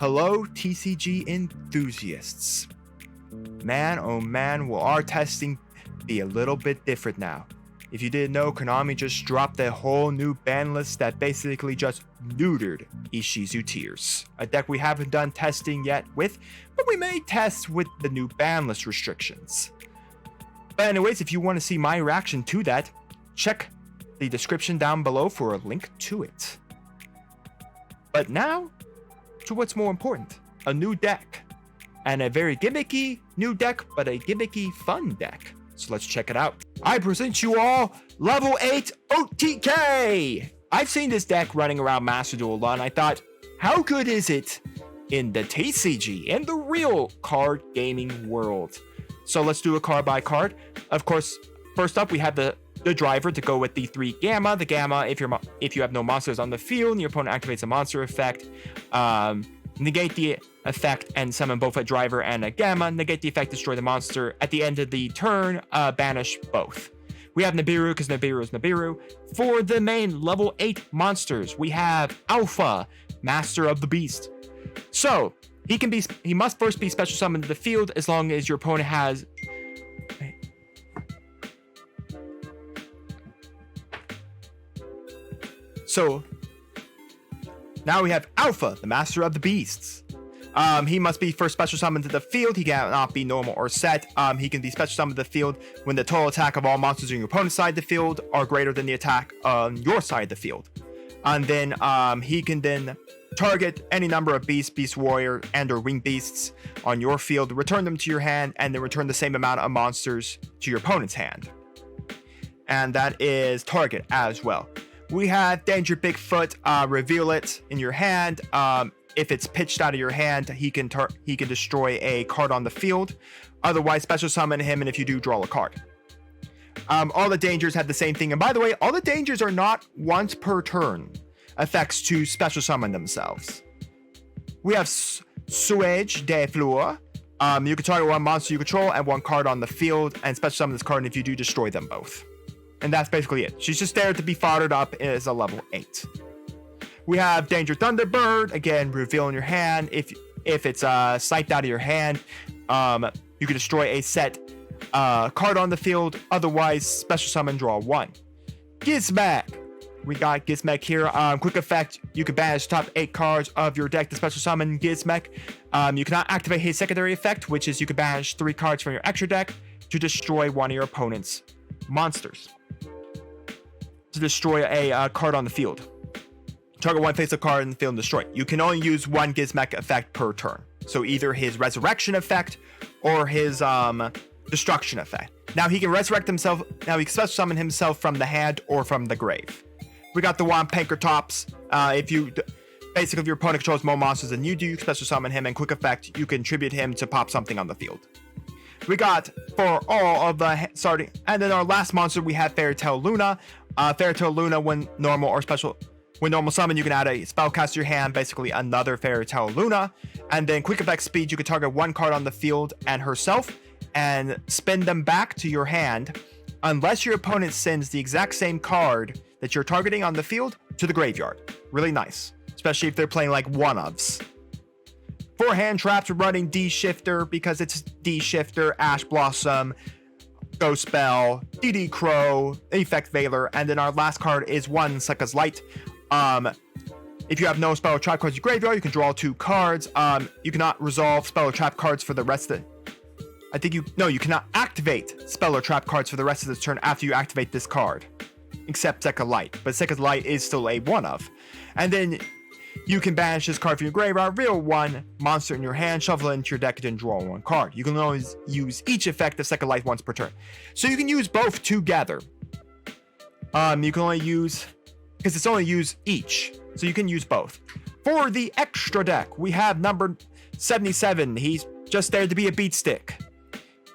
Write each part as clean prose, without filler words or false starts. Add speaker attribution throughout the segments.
Speaker 1: Hello, TCG enthusiasts. Man, oh man, will our testing be a little bit different now. If you didn't know, Konami just dropped a whole new ban list that basically just neutered Ishizu Tears, a deck we haven't done testing yet with, but we may test with the new ban list restrictions. But anyways, if you want to see my reaction to that, check the description down below for a link to it. But now, to what's more important, a new deck. And a very gimmicky new deck, but a gimmicky fun deck. So let's check it out. I present you all level 8 OTK. I've seen this deck running around Master Duel a lot, and I thought, how good is it in the TCG, in the real card gaming world? So let's do a card by card. Of course, first up we have the driver to go with the 3 Gamma. The Gamma, if you have no monsters on the field and your opponent activates a monster effect, negate the effect and summon both a driver and a Gamma. Negate the effect, destroy the monster. At the end of the turn, banish both. We have Nibiru because Nibiru is Nibiru. For the main level 8 monsters, we have Alpha, Master of the Beast. So he must first be special summoned to the field as long as your opponent has. So now we have Alpha, the Master of the Beasts. He must be first special summoned to the field. He cannot be normal or set. He can be special summoned to the field when the total attack of all monsters on your opponent's side of the field are greater than the attack on your side of the field. And then he can then target any number of beasts, beast warrior, and or winged beasts on your field, return them to your hand, and then return the same amount of monsters to your opponent's hand. And that is target as well. We have Danger Bigfoot, reveal it in your hand. If it's pitched out of your hand, he can destroy a card on the field. Otherwise, special summon him, and if you do, draw a card. All the dangers have the same thing. And by the way, all the dangers are not once per turn effects to special summon themselves. We have 𝐒𝐍𝐍𝐿. You can target one monster you control and one card on the field, and special summon this card, and if you do, destroy them both. And that's basically it. She's just there to be foddered up as a level 8. We have Danger Thunderbird. Again, reveal in your hand. If it's siped out of your hand, you can destroy a set card on the field. Otherwise, special summon, draw 1. 𝐒𝐍𝐷. We got 𝐒𝐍𝐷 here. Quick effect, you can banish top 8 cards of your deck to special summon 𝐒𝐍𝐷. You cannot activate his secondary effect, which is you can banish 3 cards from your extra deck to destroy one of your opponent's monsters. To destroy a card on the field. Target one face-up card in the field and destroy it. You can only use one 𝐒𝐍𝐷 effect per turn. So either his resurrection effect or his destruction effect. Now he can resurrect himself. Now he can special summon himself from the hand or from the grave. We got the one Pankratops. If your opponent controls more monsters than you do, you can special summon him, and quick effect, you can tribute him to pop something on the field. We got for all of the starting, and then our last monster we have Fairytale Luna. Fairytale Luna, when normal summon, you can add a spellcast to your hand, basically another Fairytale Luna. And then quick effect speed, you can target one card on the field and herself and spin them back to your hand unless your opponent sends the exact same card that you're targeting on the field to the graveyard. Really nice, especially if they're playing like one-ofs. For hand traps, we're running D-Shifter because it's D-Shifter, Ash Blossom, Ghost Spell, DD Crow, Effect Veiler, and then our last card is one Sekka's Light. If you have no spell or trap cards in your graveyard, you can draw 2 cards. You cannot resolve spell or trap cards for the rest of you cannot activate spell or trap cards for the rest of this turn after you activate this card, except Sekka's Light. But Sekka's Light is still a one-of. And then you can banish this card from your graveyard, reveal one monster in your hand, shuffle it into your deck, and then draw 1 card. You can always use each effect of Sekka's Light once per turn. So you can use both together. You can only use, because it's only use each. So you can use both. For the extra deck, we have number 77. He's just there to be a beat stick.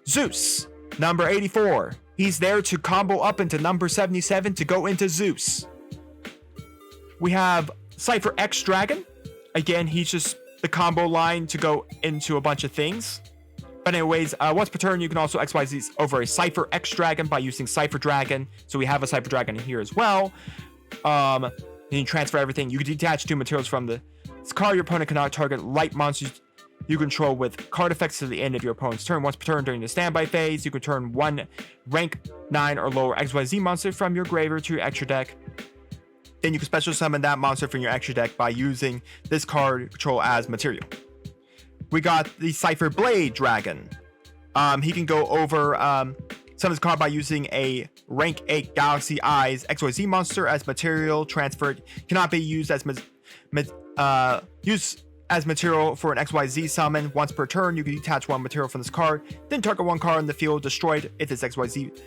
Speaker 1: Zeus, number 84. He's there to combo up into number 77 to go into Zeus. We have Cypher X Dragon. Again, he's just the combo line to go into a bunch of things. But anyways, once per turn, you can also XYZ over a Cypher X Dragon by using Cypher Dragon. So we have a Cypher Dragon here as well. You can transfer everything. You can detach 2 materials from the This card, your opponent cannot target light monsters you control with card effects to the end of your opponent's turn. Once per turn during the standby phase, you can turn one rank 9 or lower XYZ monster from your graveyard to your extra deck. Then you can special summon that monster from your extra deck by using this card you control as material. We got the Cypher Blade Dragon. He can go over summon this card by using a rank 8 Galaxy Eyes XYZ monster as material transferred. Cannot be used as material for an XYZ summon. Once per turn, you can detach one material from this card, then target one card in the field destroyed. If this XYZ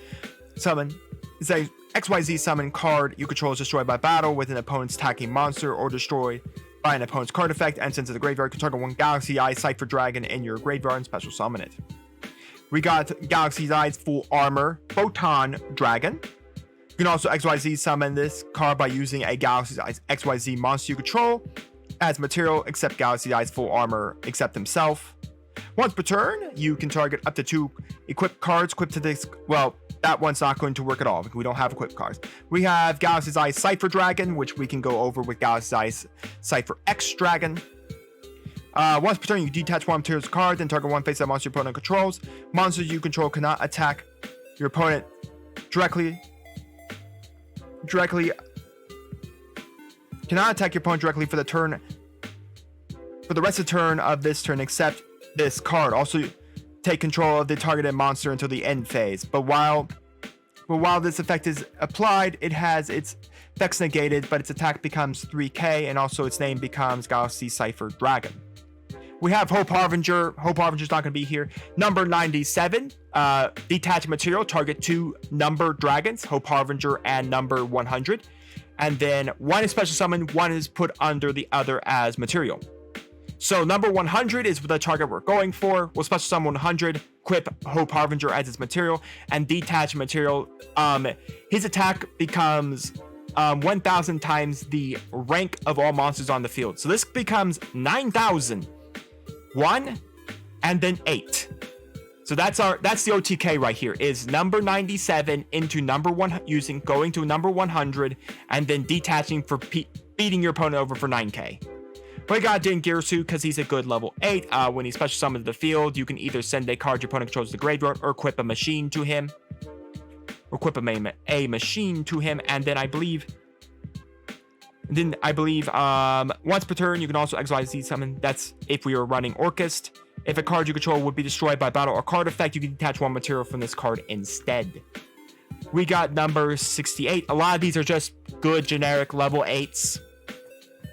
Speaker 1: summon card you control is destroyed by battle with an opponent's attacking monster or destroyed by an opponent's card effect and sent to the graveyard, you can target one Galaxy Eyes Cypher Dragon in your graveyard and special summon it. We got Galaxy Eyes Full Armor Photon Dragon. You can also XYZ summon this card by using a Galaxy Eyes XYZ monster you control as material, except Galaxy Eyes Full Armor except himself. Once per turn, you can target up to 2 equipped cards equipped to this. Well, that one's not going to work at all. We don't have equipped cards. We have Galaxy's Eyes Cypher Dragon, which we can go over with Galaxy's Eyes Cypher X Dragon. Once per turn, you detach one material's card, then target one face-up monster your opponent controls. Monsters you control cannot attack your opponent directly. Cannot attack your opponent directly for the turn. For the rest of the turn of this turn, except this card. Also, take control of the targeted monster until the end phase. But while this effect is applied, it has its effects negated, but its attack becomes 3k, and also its name becomes Galaxy Cypher Dragon. We have Hope Harbinger. Hope Harbinger's not going to be here. Number 97, detach material, target 2 number dragons, Hope Harbinger and number 100. And then one is special summon, one is put under the other as material. So number 100 is the target we're going for. We'll special summon 100, equip Hope Harbinger as its material, and detach material. His attack becomes 1,000 times the rank of all monsters on the field. So this becomes 9,000, 1, and then 8. So that's the OTK right here, is number 97 into number 1, going to number 100, and then detaching for beating your opponent over for 9k. We got Dingirsu because he's a good level 8. When he special summons the field, you can either send a card your opponent controls to the graveyard or equip a machine to him. Or equip a machine to him, and then I believe once per turn, you can also XYZ summon. That's if we were running Orchest. If a card you control would be destroyed by battle or card effect, you can detach one material from this card instead. We got number 68. A lot of these are just good generic level 8s.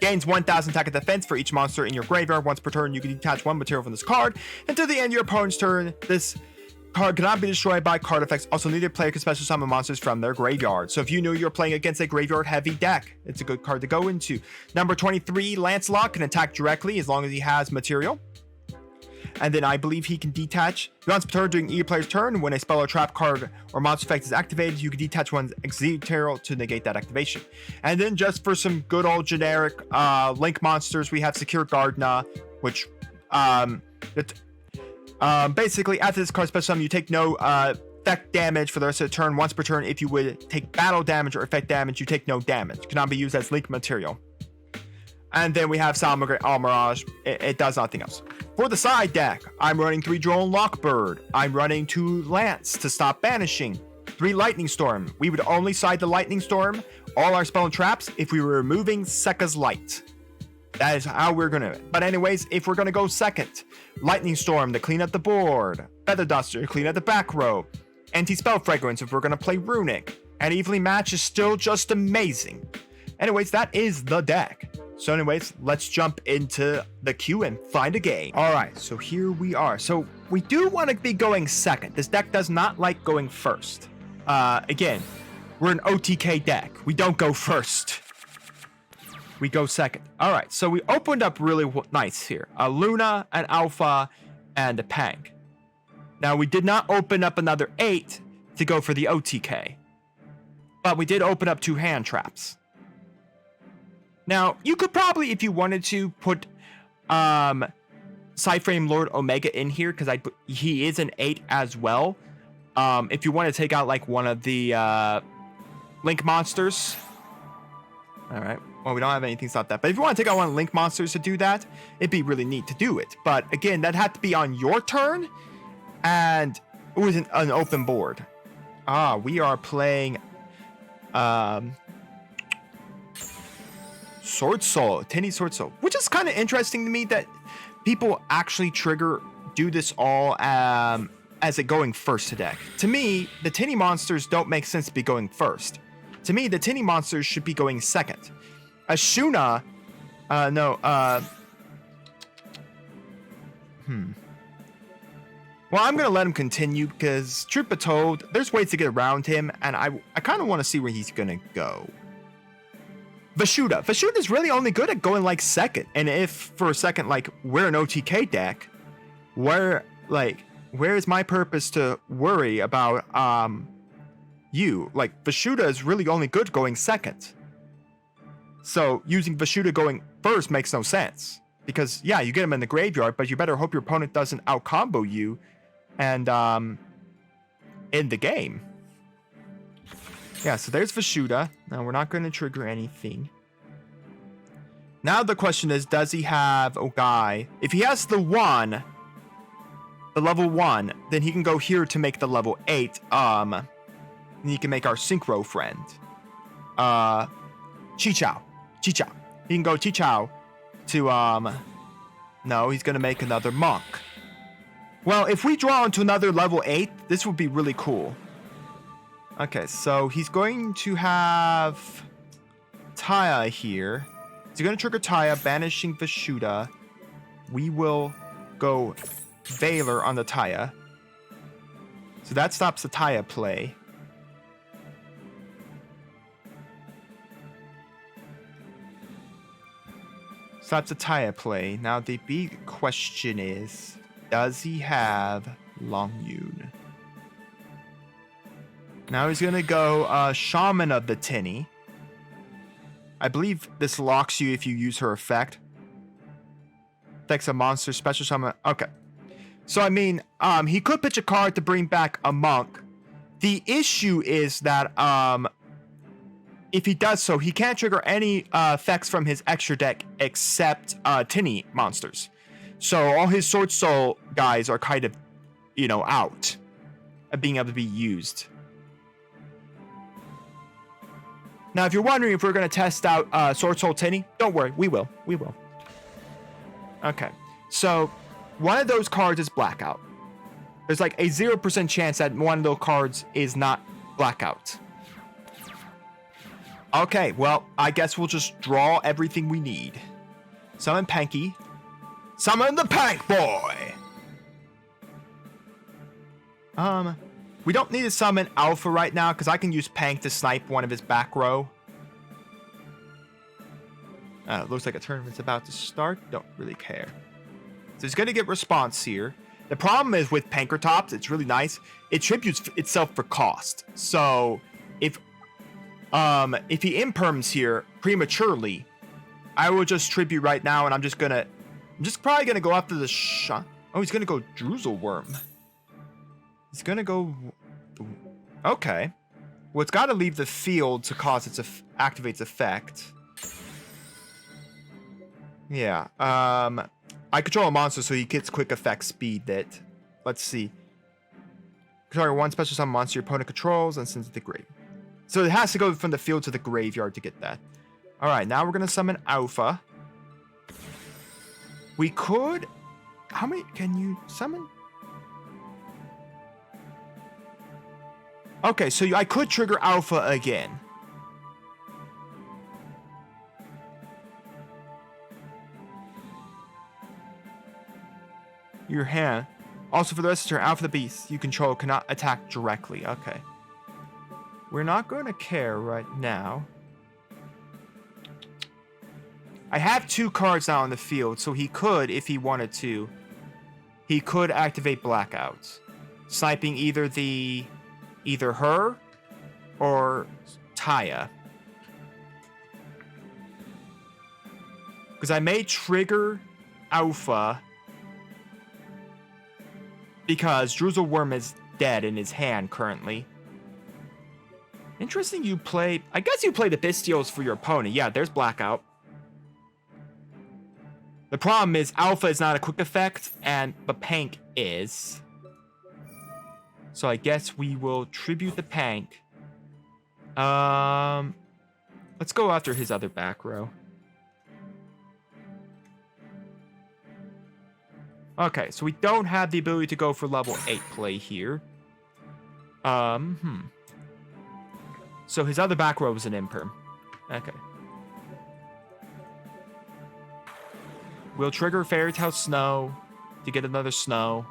Speaker 1: Gains 1,000 attack and defense for each monster in your graveyard. Once per turn, you can detach one material from this card. Until the end of your opponent's turn, this card cannot be destroyed by card effects. Also, neither player can special summon monsters from their graveyard. So if you know you're playing against a graveyard heavy deck, it's a good card to go into. Number 23, Lancelot can attack directly as long as he has material. And then I believe he can detach once per turn during either player's turn. When a spell or trap card or monster effect is activated, you can detach one's material to negate that activation. And then just for some good old generic link monsters, we have Secure Gardna, which basically after this card special summon, you take no effect damage for the rest of the turn. Once per turn, if you would take battle damage or effect damage, you take no damage. It cannot be used as link material. And then we have Salmagrate Almirage. It does nothing else. For the side deck, I'm running 3 Drone Lockbird. I'm running 2 Lance to stop banishing. 3 Lightning Storm. We would only side the Lightning Storm, all our spell and traps, if we were removing Sekka's Light. That is how we're going to. But anyways, if we're going to go second, Lightning Storm to clean up the board. Feather Duster to clean up the back row. Anti-Spell Fragrance if we're going to play Runic. And Evenly Match is still just amazing. Anyways, that is the deck. So anyways, let's jump into the queue and find a game. All right, so here we are. So we do want to be going second. This deck does not like going first. Again, we're an OTK deck. We don't go first. We go second. All right, so we opened up really nice here. A Luna, an Alpha, and a Pang. Now, we did not open up another 8 to go for the OTK. But we did open up 2 hand traps. Now, you could probably, if you wanted to, put Psyframe Lord Omega in here, because he is an 8 as well. If you want to take out, like, one of the Link monsters. All right. Well, we don't have anything to stop that. But if you want to take out one of the Link monsters to do that, it'd be really neat to do it. But again, that had to be on your turn. And it was an open board. We are playing Sword Soul, Tinny Sword Soul, which is kind of interesting to me that people actually do this all as a going first to deck. To me, the Tinny monsters don't make sense to be going first. To me, the Tinny monsters should be going second. Ashuna, Well, I'm gonna let him continue because truth be told, there's ways to get around him, and I kind of want to see where he's gonna go. Vashuda is really only good at going like second, and if for a second like we're an OTK deck, where's my purpose to worry about you? Like Vashuda is really only good going second. So using Vashuda going first makes no sense. Because yeah, you get him in the graveyard, but you better hope your opponent doesn't out-combo you and end the game. Yeah, so there's Vashuda. Now we're not going to trigger anything. Now the question is, does he have Ogai? If he has the level 1, then he can go here to make the level 8. And he can make our Synchro friend. Chichao. He can go Chichao to no, he's gonna make another monk. Well, if we draw into another level 8, this would be really cool. Okay, so he's going to have Taya here. He's gonna trigger Taya, banishing Vashuda. We will go Valor on the Taya. So that stops the Taya play. Stops the Taya play. Now the big question is, does he have Longyun? Now he's gonna go Shaman of the Tinny. I believe this locks you if you use her effect. Affects a monster, special summon. Okay. So I mean, he could pitch a card to bring back a monk. The issue is that if he does so, he can't trigger any effects from his extra deck except Tinny monsters. So all his Sword Soul guys are kind of, out of being able to be used. Now, if you're wondering if we're going to test out Sword Soul Tinny, don't worry, we will. Okay, so one of those cards is Blackout. There's like a 0% chance that one of those cards is not Blackout. Okay, well, I guess we'll just draw everything we need. Summon Panky. Summon the Pank Boy! We don't need to summon Alpha right now, because I can use Pank to snipe one of his back row. Looks like a tournament's about to start. Don't really care. So he's going to get response here. The problem is with Pankratops, it's really nice. It tributes itself for cost. So if he imperms here prematurely, I will just tribute right now, and I'm just probably gonna go after the shot. Oh, he's gonna go Druzelworm. He's gonna go. Okay. Well, it's got to leave the field to cause its activates effect. Yeah. I control a monster, so he gets quick effect speed. That. Let's see. Target one special summon monster your opponent controls and sends it to the grave. So it has to go from the field to the graveyard to get that. Alright, now we're going to summon Alpha. We could... How many can you summon? Okay, so I could trigger Alpha again. Your hand. Also, for the rest of your Alpha the Beast you control cannot attack directly. Okay. We're not going to care right now. I have 2 cards now on the field, so he could, if he wanted to, he could activate Blackouts. Sniping either her or Taya. Because I may trigger Alpha because Druzelworm is dead in his hand currently. Interesting you play... I guess you play the Bystials for your opponent. Yeah, there's Blackout. The problem is Alpha is not a quick effect, but Pank is. So I guess we will tribute the Pank. Let's go after his other back row. Okay, so we don't have the ability to go for level 8 play here. So his other back row was an imperm. Okay. We'll trigger Fairy Tale Snow to get another Snow.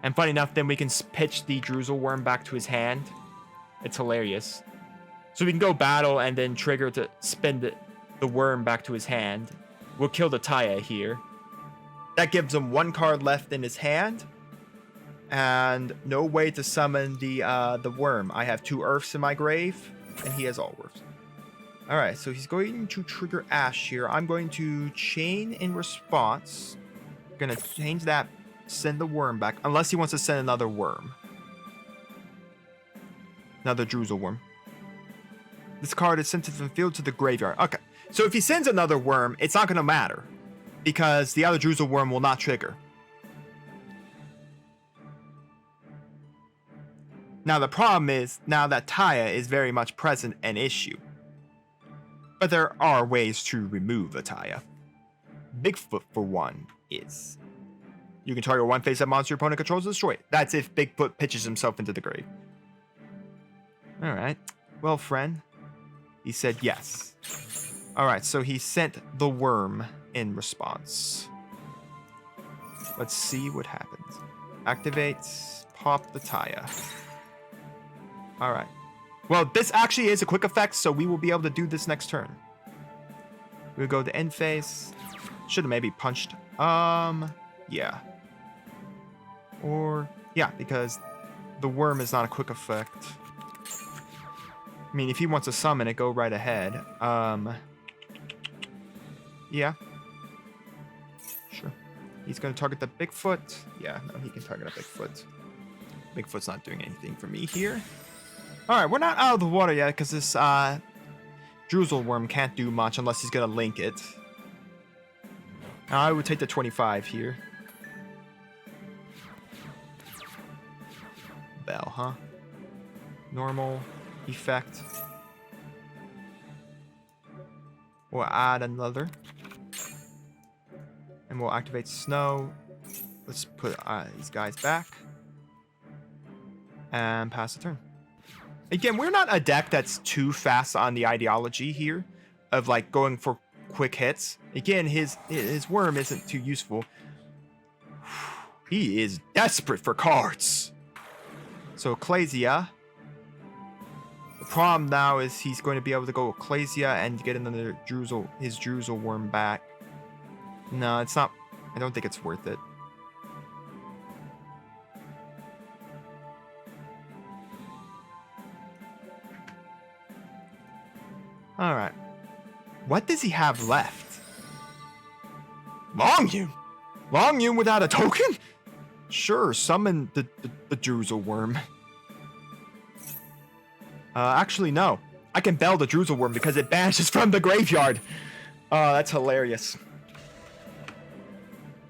Speaker 1: And funny enough, then we can pitch the Druzel Worm back to his hand. It's hilarious. So we can go battle and then trigger to spin the worm back to his hand. We'll kill the Taya here. That gives him 1 card left in his hand. And no way to summon the worm. I have 2 Earths in my grave, and he has all Earths. Alright, so he's going to trigger Ash here. I'm going to chain in response. Gonna change that, send the worm back, unless he wants to send another worm. Another Druzel Worm. This card is sent to the field to the graveyard. Okay, so if he sends another worm, it's not gonna matter, because the other Druzel Worm will not trigger. Now the problem is, now that Taya is very much present, an issue. But there are ways to remove a Taya. Bigfoot, for one, is. You can target one face-up monster your opponent controls and destroy it. That's if Bigfoot pitches himself into the grave. Alright. Well, friend. He said yes. Alright, so he sent the worm in response. Let's see what happens. Activates. Pop the Taya. Alright. Well, this actually is a quick effect, so we will be able to do this next turn. We'll go to end phase. Should have maybe punched. Yeah. Or, yeah, because the worm is not a quick effect. I mean, if he wants to summon it, go right ahead. Yeah. Sure. He's going to target the Bigfoot. Yeah, no, he can target a Bigfoot. Bigfoot's not doing anything for me here. Alright, we're not out of the water yet, because this Druzel Worm can't do much unless he's going to link it. I would take the 25 here. Bell, huh? Normal effect. We'll add another. And we'll activate Snow. Let's put these guys back. And pass the turn. Again, we're not a deck that's too fast on the ideology here of like going for quick hits. Again, his worm isn't too useful. He is desperate for cards. So 𝐒𝐍𝐈𝐒. The problem now is he's going to be able to go 𝐒𝐍𝐈𝐒 and get another his Druzel Worm back. No, it's not. I don't think it's worth it. Alright. What does he have left? Longyun? Longyun without a token? Sure, summon the Druzel Worm. Actually, no. I can bell the Druzel Worm because it banishes from the graveyard. Oh, that's hilarious.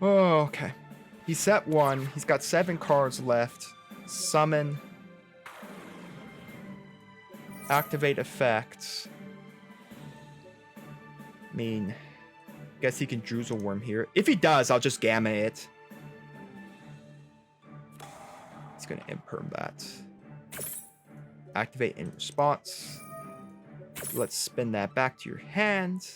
Speaker 1: Oh, okay. He set 1. He's got 7 cards left. Summon. Activate effects. I mean, guess he can Druzel Worm here. If he does, I'll just Gamma it. He's gonna imperm that. Activate in response. Let's spin that back to your hand.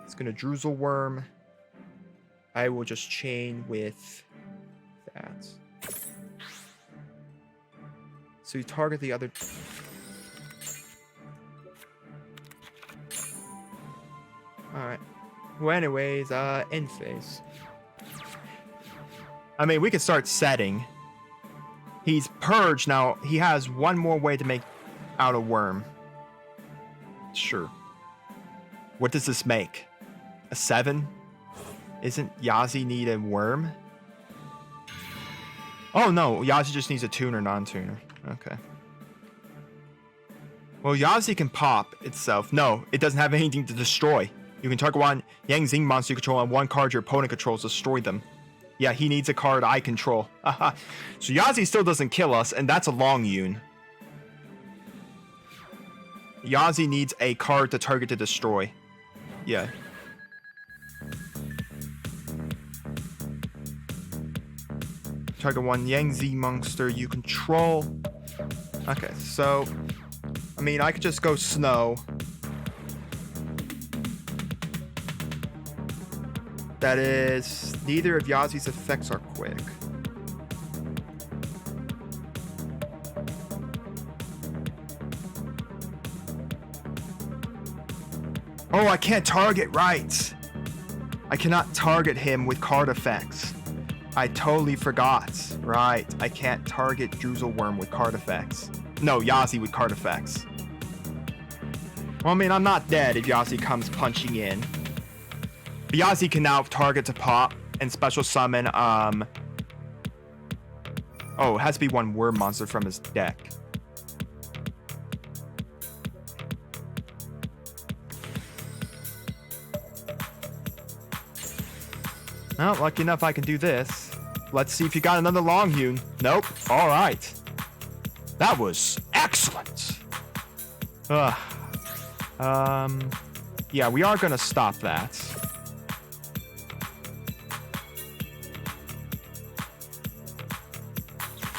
Speaker 1: It's gonna Druzel Worm. I will just chain with that. So you target the other. Alright. Well, anyways, end phase. I mean, we can start setting. He's purged now. He has 1 more way to make out a worm. Sure. What does this make? A 7? Isn't Yazi need a worm? Oh no, 𝐂𝐍𝐍 just needs a tuner, non-tuner. Okay. Well, 𝐂𝐍𝐍 can pop itself. No, it doesn't have anything to destroy. You can target one Yang Zing monster you control and one card your opponent controls, destroy them. Yeah, he needs a card I control. Haha. So 𝐂𝐍𝐍 still doesn't kill us, and that's a long Yoon. 𝐂𝐍𝐍 needs a card to target to destroy. Yeah. Target one Yang Z monster you control. Okay, so I mean I could just go snow. That is, neither of 𝐂𝐍𝐍's effects are quick. Oh, I can't target, right. I cannot target him with card effects. I totally forgot. Right, I can't target Droozle with card effects. No, 𝐂𝐍𝐍 with card effects. Well, I mean, I'm not dead if 𝐂𝐍𝐍 comes punching in. But 𝐂𝐍𝐍 can now target to pop and special summon, oh, it has to be one word monster from his deck. Well, lucky enough I can do this. Let's see if you got another long Yoon. Nope. All right. That was excellent. Yeah, we are gonna stop that.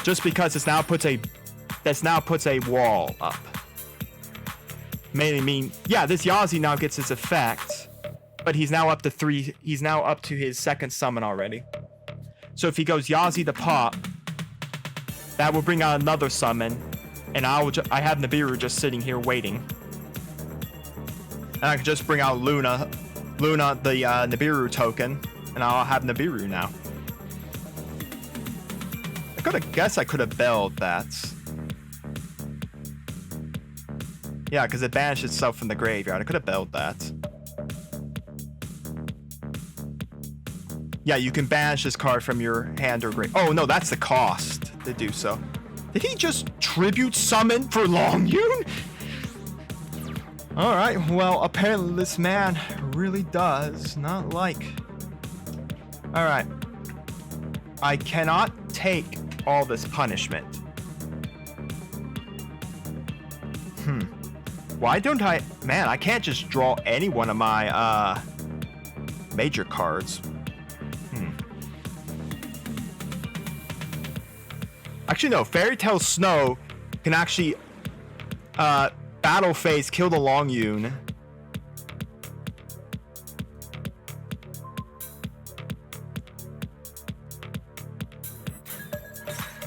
Speaker 1: Just because this now puts a wall up. Mainly mean, yeah, this 𝐂𝐍𝐍 now gets its effect, but he's now up to 3. He's now up to his second summon already. So if he goes 𝐂𝐍𝐍 to pop, that will bring out another summon, and I have Nibiru just sitting here waiting. And I can just bring out Luna the Nibiru token, and I'll have Nibiru now. I guess I could have belled that. Yeah, because it banished itself from the graveyard. I could have belled that. Yeah, you can banish this card from your hand or grave. Oh no, that's the cost to do so. Did he just tribute summon for Long Yoon? Alright, well, apparently this man really does not like. Alright. I cannot take all this punishment. Why don't I... Man, I can't just draw any one of my, major cards. Actually, no. Fairy Tail Snow can actually, battle phase kill the Long Yoon.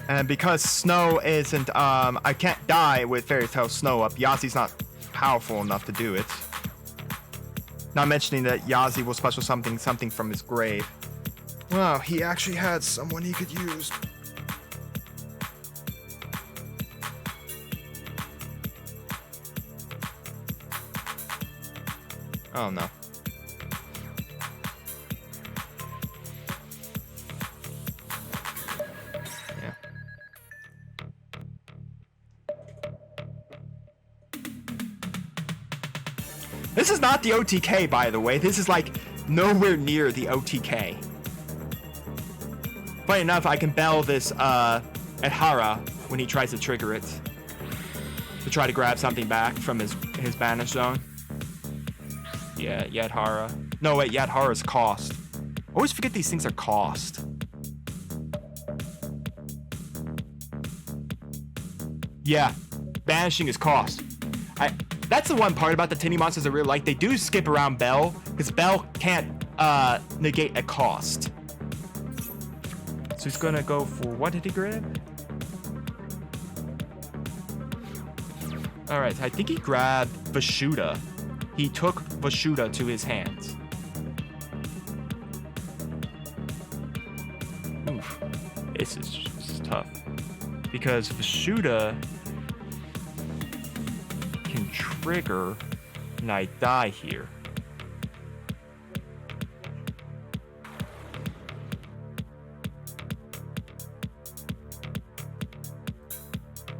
Speaker 1: And because Snow isn't, I can't die with Fairy Tail Snow up. 𝐂𝐍𝐍's not powerful enough to do it. Not mentioning that 𝐂𝐍𝐍 will special something from his grave. Wow, he actually had someone he could use. Oh no. Yeah. This is not the OTK, by the way. This is like nowhere near the OTK. Funny enough, I can bell this at Hara when he tries to trigger it to try to grab something back from his banish zone. Yeah, Yadhara. No, wait, Yadhara's cost. I always forget these things are cost. Yeah, banishing is cost. That's the one part about the Tinny monsters I really like. They do skip around Bell, because Bell can't negate a cost. So he's gonna go for, what did he grab? Alright, I think he grabbed Vashuda. He took Vashuda to his hands. Oof. This is tough. Because Vashuda can trigger and I die here.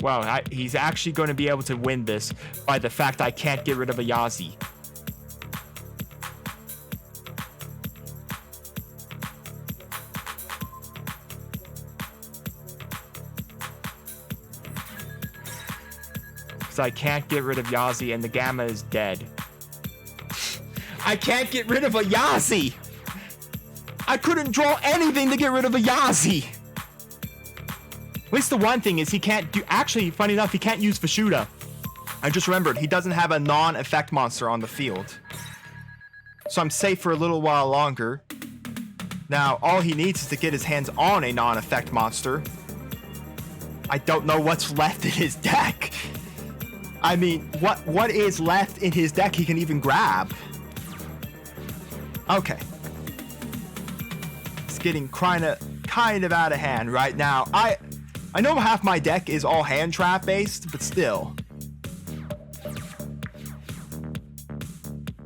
Speaker 1: Wow, he's actually going to be able to win this by the fact I can't get rid of a 𝐂𝐍𝐉. Because I can't get rid of 𝐂𝐍𝐉 and the Gamma is dead. I can't get rid of a 𝐂𝐍𝐉! I couldn't draw anything to get rid of a 𝐂𝐍𝐉! At least the one thing is he can't do... Actually, funny enough, he can't use Vashuda. I just remembered, he doesn't have a non-effect monster on the field. So I'm safe for a little while longer. Now, all he needs is to get his hands on a non-effect monster. I don't know what's left in his deck. I mean, what is left in his deck he can even grab? Okay. It's getting kind of out of hand right now. I know half my deck is all hand trap based, but still.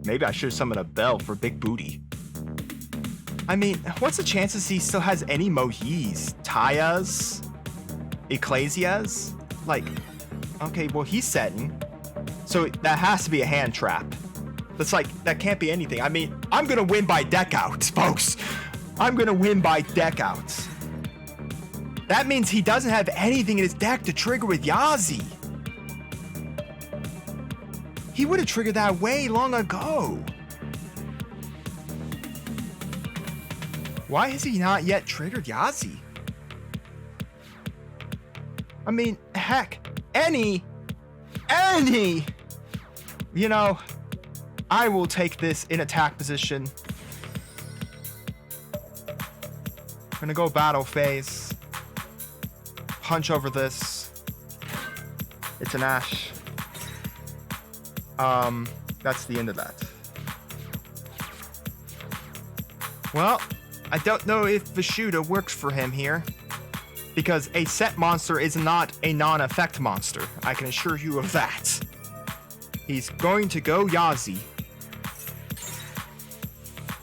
Speaker 1: Maybe I should have summoned a Bell for big booty. I mean, what's the chances he still has any Mohis? Tayas? Ecclesias? Like, okay, well, he's setting. So that has to be a hand trap. That's like, that can't be anything. I mean, I'm going to win by deck outs, folks. I'm going to win by deck outs. That means he doesn't have anything in his deck to trigger with 𝐂𝐍𝐉. He would have triggered that way long ago. Why has he not yet triggered 𝐂𝐍𝐉? I mean, heck, any, you know, I will take this in attack position. I'm gonna go battle phase. Punch over this. It's an Ash. That's the end of that. Well, I don't know if Vashuda works for him here, because a set monster is not a non-effect monster. I can assure you of that. He's going to go 𝐂𝐍𝐉.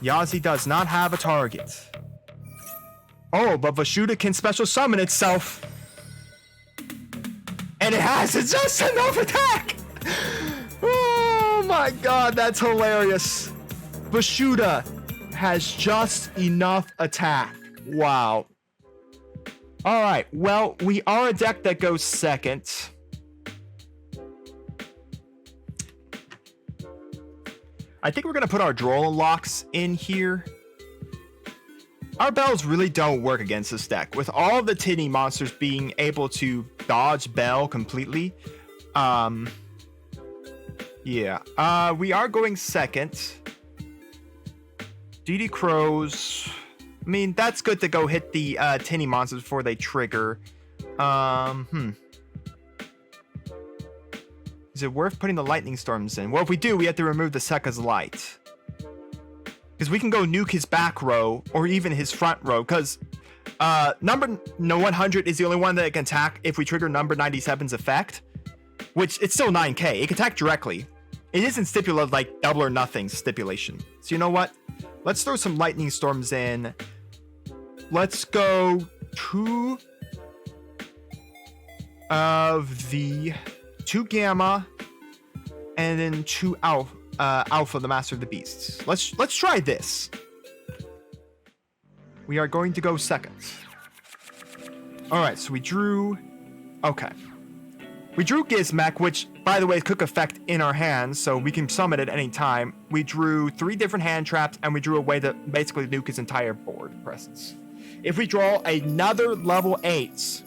Speaker 1: 𝐂𝐍𝐉 does not have a target. Oh, but Vashuda can special summon itself. And it has just enough attack! Oh my god, that's hilarious. Vashuda has just enough attack. Wow. Alright, well, we are a deck that goes second. I think we're going to put our Droll locks in here. Our bells really don't work against this deck. With all the Tinny monsters being able to dodge bell completely. Yeah. We are going second. DD Crows. I mean, that's good to go hit the Tinny monsters before they trigger. Is it worth putting the Lightning Storms in? Well, if we do, we have to remove the Sekka's Light. Because we can go nuke his back row, or even his front row, because number 100 is the only one that can attack if we trigger number 97's effect, which it's still 9k. It can attack directly. It isn't stipulated like double or nothing stipulation. So you know what? Let's throw some Lightning Storms in. Let's go 2 of the 2 Gamma, and then 2 Alpha, the Master of the Beasts. Let's try this. We are going to go second. All right, so we drew. Okay, we drew 𝐔𝐽𝐃, which, by the way, could effect in our hands, so we can summon it at any time. We drew 3 different hand traps, and we drew a way to basically nuke his entire board presence. If we draw another level 8,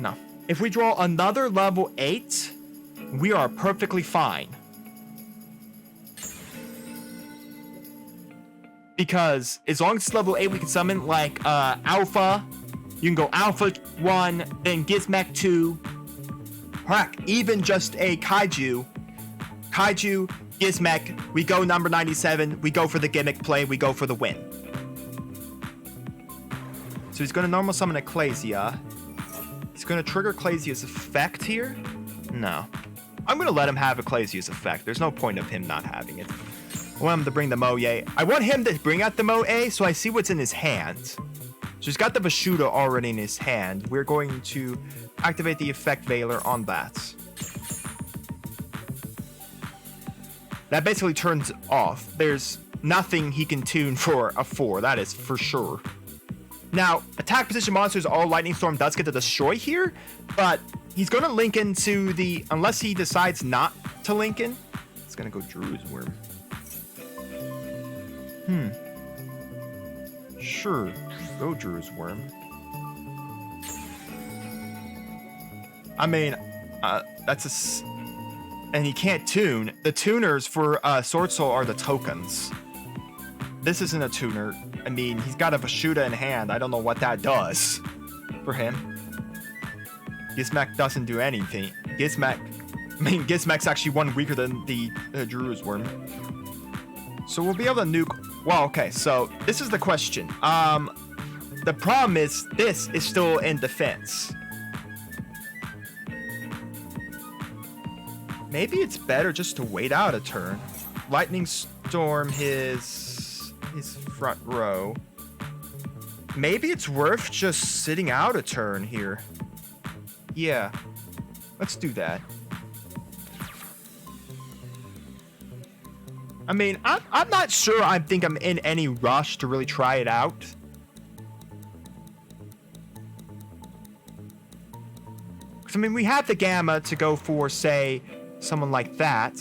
Speaker 1: no. If we draw another level 8, we are perfectly fine. Because as long as it's level 8, we can summon like Alpha. You can go Alpha 1, then 𝐔𝐽𝐃 2. Heck, even just a Kaiju, 𝐔𝐽𝐃, we go number 97, we go for the gimmick play, we go for the win. So he's going to normal summon Ecclesia. He's going to trigger Ecclesia's effect here? No. I'm going to let him have Ecclesia's effect. There's no point of him not having it. I want him to bring the Moye. I want him to bring out the Moe so I see what's in his hand. So he's got the Vashuda already in his hand. We're going to activate the effect Veiler on that. That basically turns off. There's nothing he can tune for a 4. That is for sure. Now, attack position monsters, all Lightning Storm does get to destroy here, but he's going to link into the... Unless he decides not to link in. It's going to go Druid's Worm. Sure. Go Druid's Worm. I mean, that's a... And he can't tune. The tuners for Sword Soul are the tokens. This isn't a tuner. I mean, he's got a Vashuda in hand. I don't know what that does for him. Gizmek doesn't do anything. Gizmek's actually one weaker than the Druid's Worm. So we'll be able to nuke... Well, okay, so this is the question. The problem is, this is still in defense. Maybe it's better just to wait out a turn. Lightning Storm his front row. Maybe it's worth just sitting out a turn here. Yeah, let's do that. I mean, I'm not sure I think I'm in any rush to really try it out. Because, I mean, we have the Gamma to go for, say, someone like that.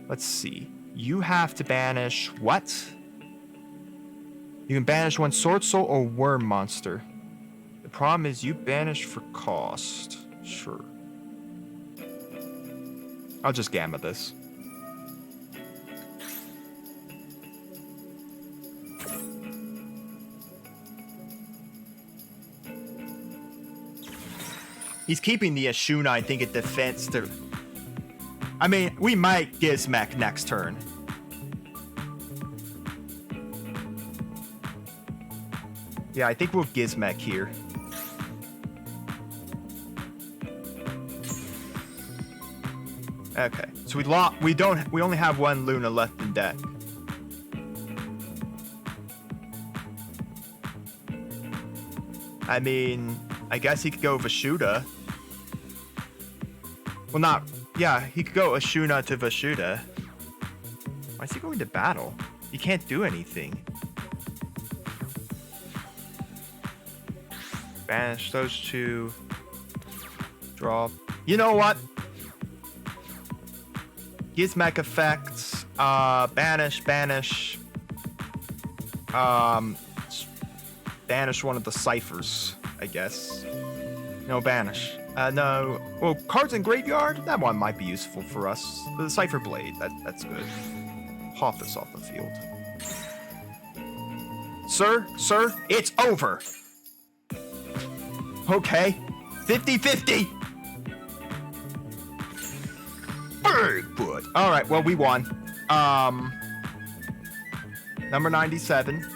Speaker 1: Let's see. You have to banish what? You can banish one Sword Soul or Worm monster. The problem is you banish for cost. Sure. I'll just Gamma this. He's keeping the Ashuna, I think, at defense to... I mean, we might Gizmek next turn. Yeah, I think we'll Gizmek here. Okay, so we only have one Luna left in deck. I mean, I guess he could go Vashuda. Well, not... Yeah, he could go Ashuna to Vashuda. Why is he going to battle? He can't do anything. Banish those two. Draw. You know what? Gizmek effects. Banish. Banish one of the ciphers, I guess. No, banish. No. Well, cards in graveyard? That one might be useful for us. The Cipher Blade, that's good. Pop this off the field. Sir, it's over. Okay. 50-50. Very good. Alright, well, we won. Number 97.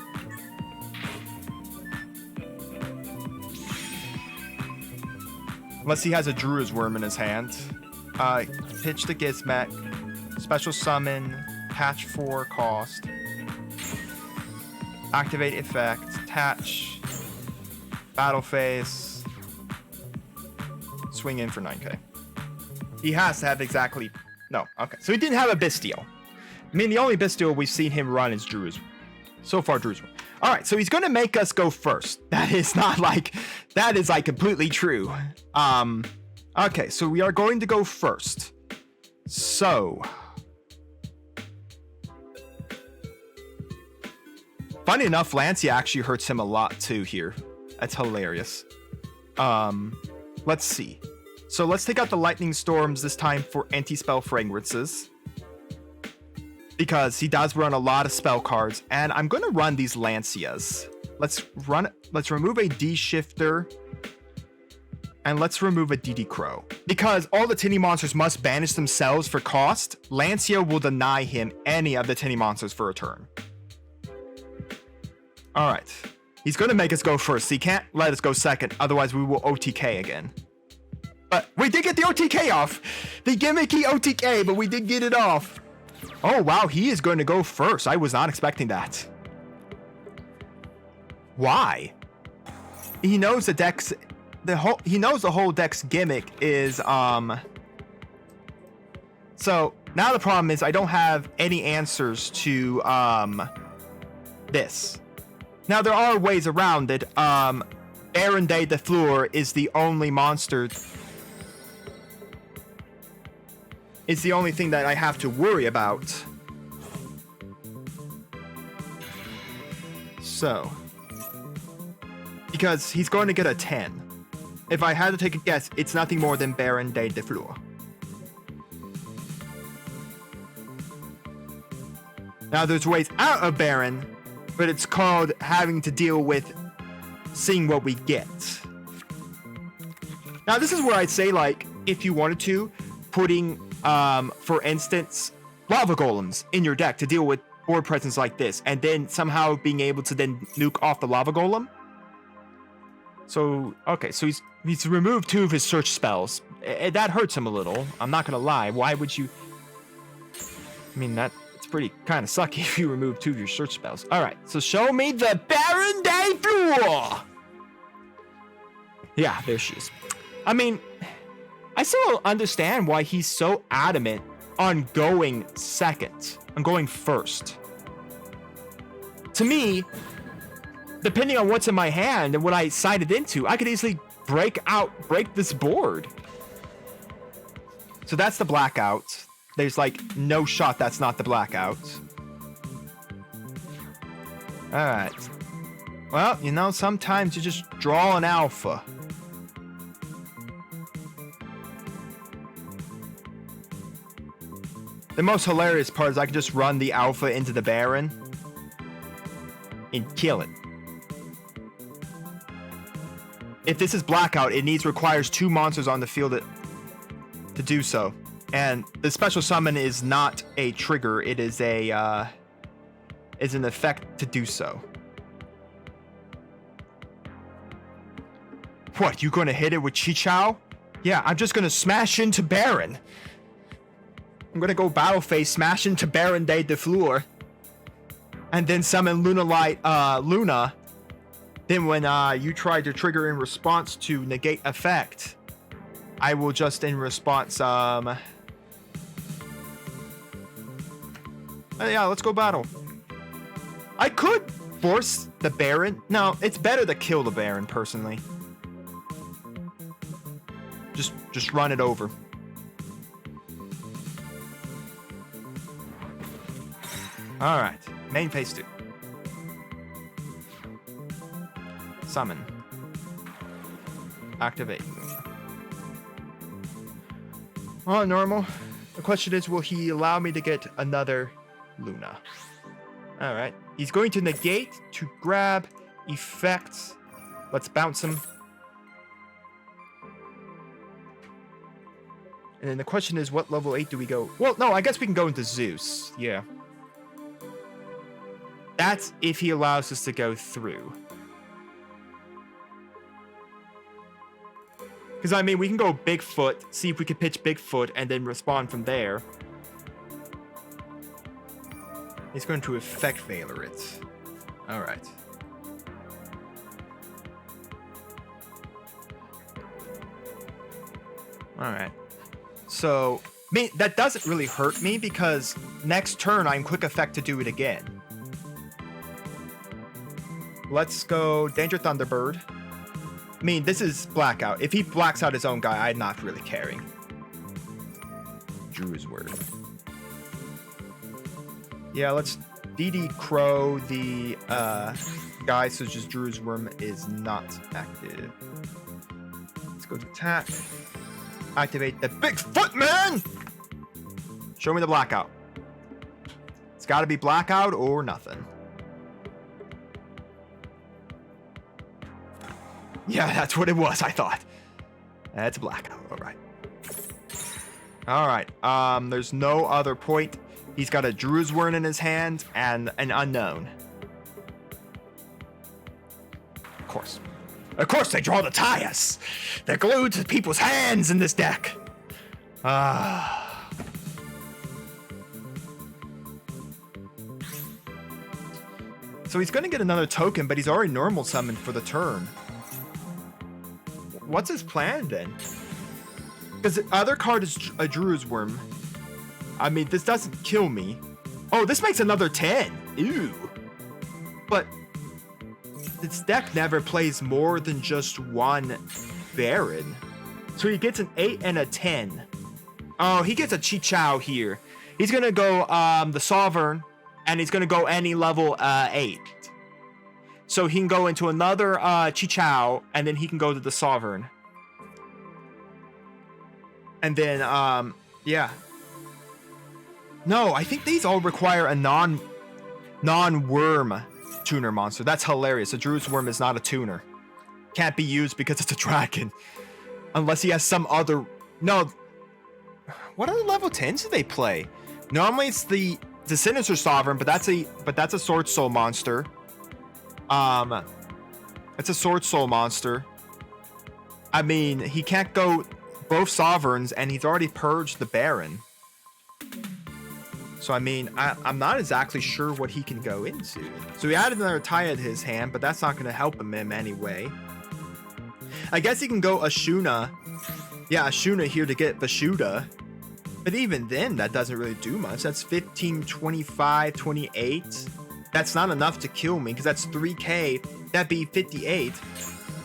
Speaker 1: Unless he has a Druid's Worm in his hand. Pitch the Gizmek. Special summon. Attach 4 cost. Activate effect. Attach. Battle phase. Swing in for 9k. He has to have exactly... No, okay. So he didn't have a Bestial. I mean, the only Bestial we've seen him run is Druid's. So far, Druid's. All right, so he's going to make us go first. That is not like... That is like completely true. Okay, so we are going to go first. So... Funny enough, Lancia actually hurts him a lot too here. That's hilarious. Let's see. So let's take out the Lightning Storms this time for anti-spell fragrances. Because he does run a lot of spell cards. And I'm going to run these Lancias. Let's remove a D-Shifter. And let's remove a DD Crow. Because all the Tinny monsters must banish themselves for cost, Lancia will deny him any of the Tinny monsters for a turn. Alright. He's going to make us go first. So he can't let us go second. Otherwise, we will OTK again. But we did get the OTK off. The gimmicky OTK, but we did get it off. Oh, wow. He is going to go first. I was not expecting that. Why? he knows the deck's he knows the whole deck's gimmick is so now the problem is I don't have any answers to this. Now there are ways around it. Baron de Fleur is the only monster, is the only thing that I have to worry about. So, because he's going to get a 10. If I had to take a guess, it's nothing more than Baron de Fleur. Now there's ways out of Baron, but it's called having to deal with seeing what we get. Now this is where I'd say, like, if you wanted to, putting, for instance, lava golems in your deck to deal with board presence like this, and then somehow being able to then nuke off the lava golem. So, okay, so he's removed 2 of his search spells. That hurts him a little. I'm not gonna lie. Why would you? I mean, that's pretty kind of sucky if you remove 2 of your search spells. All right, so show me the Baron de Fleur. Yeah, there she is. I mean, I still don't understand why he's so adamant on going second, on going first. To me, depending on what's in my hand and what I sided into, I could easily break this board. So that's the blackout. There's like no shot that's not the blackout. All right. Well, you know, sometimes you just draw an alpha. The most hilarious part is I can just run the alpha into the Baron and kill it. If this is blackout, it requires 2 monsters on the field to do so. And the special summon is not a trigger, it is an effect to do so. What, you gonna hit it with Chichao? Yeah, I'm just gonna smash into Baron. I'm gonna go battle phase, smash into Baron de Fleur, and then summon Luna. Then when you try to trigger in response to negate effect, I will just in response yeah, let's go battle. I could force the Baron. No, it's better to kill the Baron personally. Just run it over. All right, main phase 2. Summon. Activate. Oh, normal. The question is, will he allow me to get another Luna? All right. He's going to negate to grab effects. Let's bounce him. And then the question is, what level 8 do we go? Well, no, I guess we can go into Zeus. Yeah. That's if he allows us to go through. Because, I mean, we can go Bigfoot, see if we can pitch Bigfoot, and then respond from there. He's going to effect failure it. Alright. Alright. So, that doesn't really hurt me, because next turn I'm quick effect to do it again. Let's go Danger Thunderbird. I mean, this is blackout. If he blacks out his own guy, I'm not really caring. Drew his word. Yeah, let's DD Crow the guy, so just Drew's Worm is not active. Let's go to attack. Activate the Bigfoot Man! Show me the blackout. It's gotta be blackout or nothing. Yeah, that's what it was, I thought. That's a blackout, alright. Alright, there's no other point. He's got a Drew's Wern in his hand and an unknown. Of course. Of course they draw to tie us. They're glued to people's hands in this deck. So he's gonna get another token, but he's already normal summoned for the turn. what's his plan then? Because the other card is a Druid's Worm. I mean, this doesn't kill me. Oh, this makes another 10. Ew. But this deck never plays more than just one Baron. So he gets an 8 and a 10. Oh, he gets a 𝐒𝐿 here. He's going to go the Sovereign, and he's going to go any level 8. So he can go into another 𝐒𝐿, and then he can go to the Sovereign. And then, yeah. No, I think these all require a non-worm tuner monster. That's hilarious. A Druid's Worm is not a tuner. Can't be used because it's a dragon. Unless he has some other... No. What other level 10s do they play? Normally it's the Sinister Sovereign, but that's a Sword Soul monster. It's a Sword Soul monster. I mean, he can't go both Sovereigns, and he's already purged the Baron. So, I mean, I'm not exactly sure what he can go into. So he added another Taya to his hand, but that's not going to help him anyway. I guess he can go Ashuna. Yeah, Ashuna here to get Vashuda. But even then, that doesn't really do much. That's 15, 25, 28. That's not enough to kill me, because that's 3k. That'd be 58.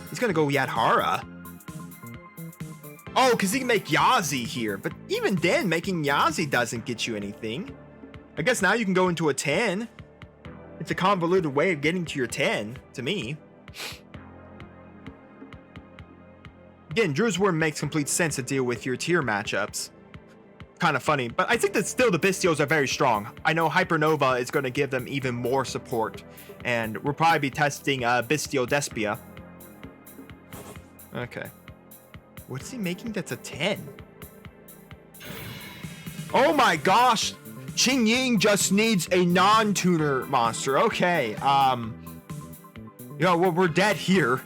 Speaker 1: He's going to go Yadhara. Oh, because he can make Yazi here. But even then, making Yazi doesn't get you anything. I guess now you can go into a 10. It's a convoluted way of getting to your 10, to me. Again, Druid's Worm makes complete sense to deal with your tier matchups. Kind of funny, but I think that still the Bystials are very strong. I know Hypernova is going to give them even more support, and we'll probably be testing Bystial Despia. Okay. What's he making that's a 10? Oh my gosh! Qingying just needs a non-tuner monster. Okay, you know, well, we're dead here.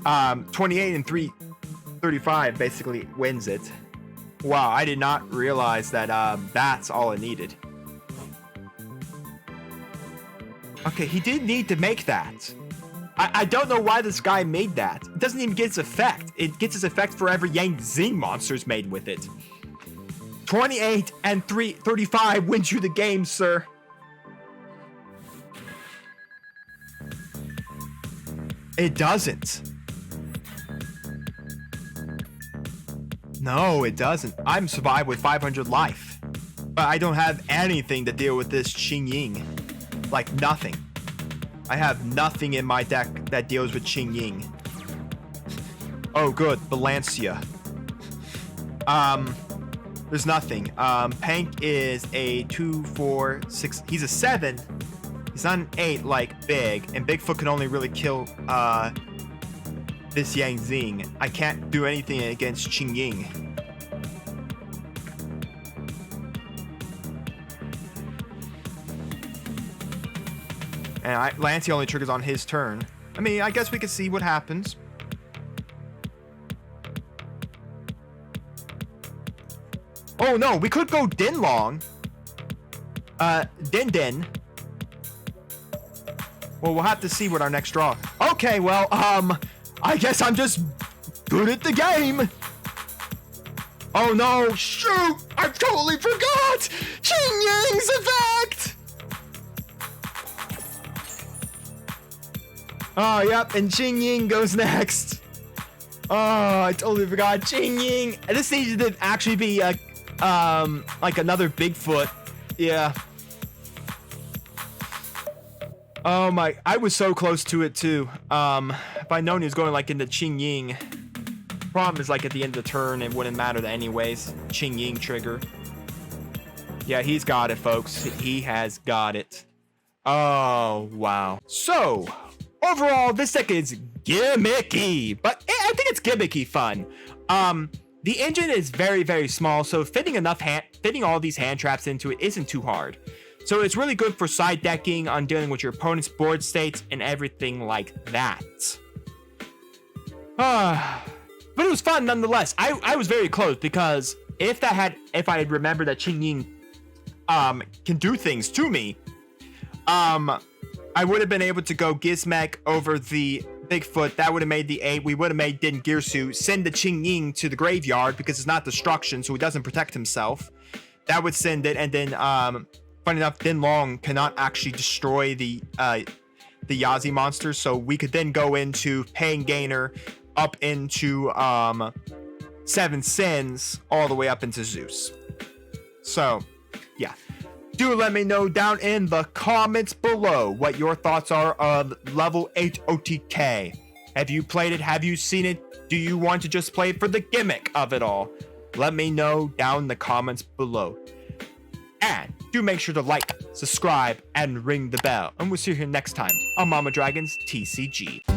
Speaker 1: 28 and 335 basically wins it. Wow, I did not realize that that's all it needed. Okay, he did need to make that. I don't know why this guy made that. It doesn't even get its effect. It gets its effect for every Yang Zing monster's made with it. 28 and 335 wins you the game, sir. It doesn't. No, it doesn't. I'm survived with 500 life. But I don't have anything to deal with this Qingying. Like, nothing. I have nothing in my deck that deals with Qingying. Oh, good. Balancia. There's nothing. Pank is a 2, 4, 6. He's a 7. He's not an 8 like Big. And Bigfoot can only really kill this Yang Zing. I can't do anything against Qingying. And Lancey only triggers on his turn. I mean, I guess we could see what happens. Oh no, we could go Dinlong. Din. Well, we'll have to see what our next draw. Okay, well, I guess I'm just good at the game. Oh no, shoot! I totally forgot! Qingying's effect! Oh, yep, and Qingying goes next. Oh, I totally forgot. Qingying. This needs to actually be like another Bigfoot. Yeah. Oh my, I was so close to it too. If I'd known he was going like into Qingying. Problem is like at the end of the turn, it wouldn't matter anyways. Qingying trigger. Yeah, he's got it, folks. He has got it. Oh, wow. So, overall, this deck is gimmicky, but I think it's gimmicky fun. The engine is very, very small, so fitting all these hand traps into it isn't too hard. So it's really good for side decking, on dealing with your opponent's board states, and everything like that. But it was fun nonetheless. I was very close, because if I had remembered that Qingying can do things to me, I would have been able to go Gizmek over the Bigfoot, that would have made the 8. We would have made Din Girsu send the Ching Ying to the graveyard because it's not destruction, so he doesn't protect himself. That would send it, and then funny enough, Din Long cannot actually destroy the Yazi monsters, so we could then go into Pain Gainer up into 7 Sins all the way up into Zeus. So yeah, do let me know down in the comments below what your thoughts are of level 8 OTK. Have you played it? Have you seen it? Do you want to just play it for the gimmick of it all? Let me know down in the comments below. And do make sure to like, subscribe, and ring the bell. And we'll see you here next time on Mama Dragon's TCG.